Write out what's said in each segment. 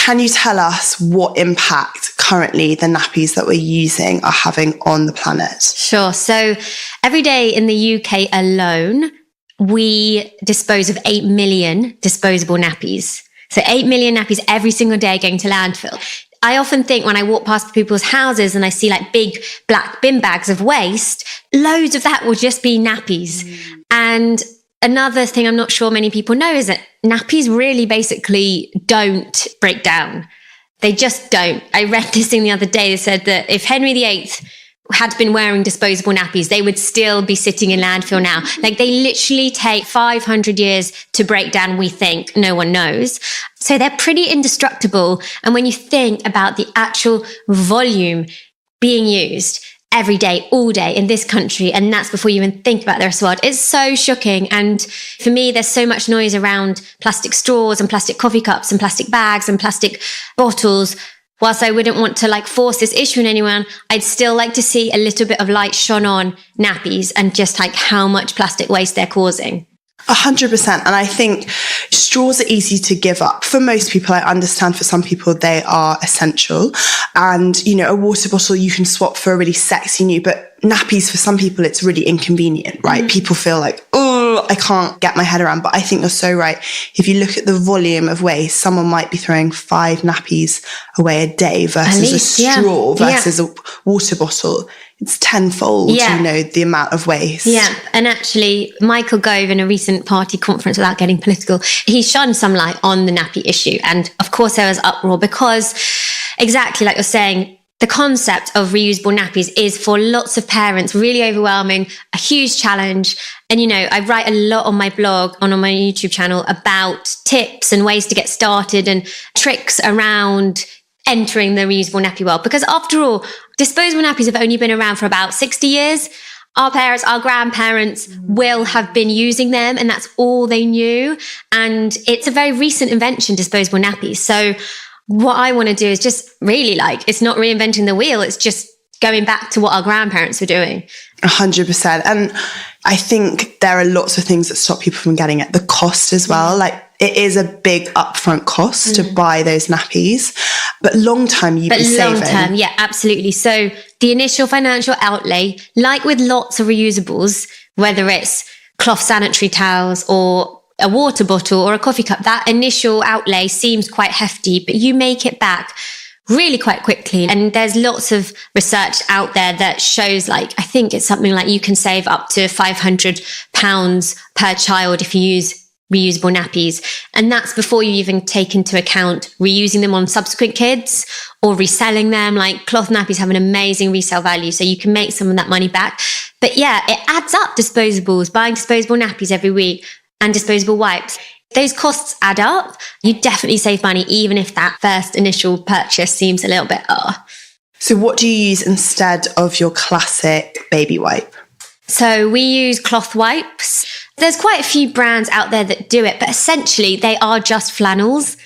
Can you tell us what impact currently the nappies that we're using are having on the planet? Sure. So every day in the UK alone, we dispose of 8 million disposable nappies. So 8 million nappies every single day going to landfill. I often think when I walk past people's houses and I see like big black bin bags of waste, loads of that will just be nappies. And another thing I'm not sure many people know is that nappies really basically don't break down. They just don't. I read this thing the other day that said that if Henry VIII had been wearing disposable nappies, they would still be sitting in landfill now. Like they literally take 500 years to break down, we think. No one knows. So they're pretty indestructible. And when you think about the actual volume being used every day, all day in this country, and that's before you even think about the rest of the world, it's so shocking. And for me, there's so much noise around plastic straws and plastic coffee cups and plastic bags and plastic bottles. Whilst I wouldn't want to like force this issue on anyone, I'd still like to see a little bit of light shone on nappies and just like how much plastic waste they're causing. 100%. And I think straws are easy to give up. For most people, I understand for some people they are essential. And, you know, a water bottle you can swap for a really sexy new, but nappies for some people, it's really inconvenient, right? People feel like, oh, I can't get my head around. But I think you're so right. If you look at the volume of waste, someone might be throwing 5 nappies away a day versus a straw versus a water bottle. It's tenfold, you know, the amount of waste. Yeah. And actually, Michael Gove in a recent party conference, without getting political, he shone some light on the nappy issue. And of course, there was uproar because exactly like you're saying, the concept of reusable nappies is for lots of parents really overwhelming, a huge challenge. And, you know, I write a lot on my blog and on my YouTube channel about tips and ways to get started and tricks around entering the reusable nappy world. Because after all, disposable nappies have only been around for about 60 years. Our parents, our grandparents will have been using them, and that's all they knew. And it's a very recent invention, disposable nappies. So what I want to do is just really like, it's not reinventing the wheel. It's just going back to what our grandparents were doing. 100%. And I think there are lots of things that stop people from getting it. The cost as well. Like it is a big upfront cost to buy those nappies, but long term you'd be saving. Long term, yeah, absolutely. So the initial financial outlay, like with lots of reusables, whether it's cloth sanitary towels or a water bottle or a coffee cup, that initial outlay seems quite hefty, but you make it back really quite quickly. And there's lots of research out there that shows like, I think it's something like you can save up to £500 per child if you use reusable nappies. And that's before you even take into account reusing them on subsequent kids or reselling them. Like cloth nappies have an amazing resale value, so you can make some of that money back. But yeah, it adds up, disposables, buying disposable nappies every week and disposable wipes. Those costs add up. You definitely save money, even if that first initial purchase seems a little bit, So what do you use instead of your classic baby wipe? So we use cloth wipes. There's quite a few brands out there that do it, but essentially they are just flannels.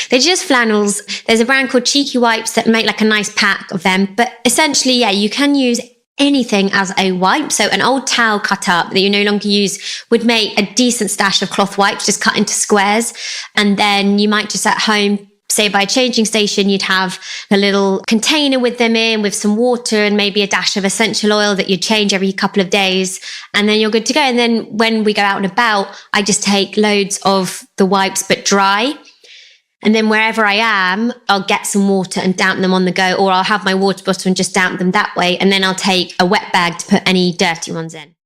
They're just flannels. There's a brand called Cheeky Wipes that make like a nice pack of them. But essentially, yeah, you can use anything as a wipe. So an old towel cut up that you no longer use would make a decent stash of cloth wipes, just cut into squares. And then you might just at home, say by a changing station, you'd have a little container with them in with some water and maybe a dash of essential oil that you'd change every couple of days. And then you're good to go. And then when we go out and about, I just take loads of the wipes, but dry. And then wherever I am, I'll get some water and damp them on the go, or I'll have my water bottle and just damp them that way. And then I'll take a wet bag to put any dirty ones in.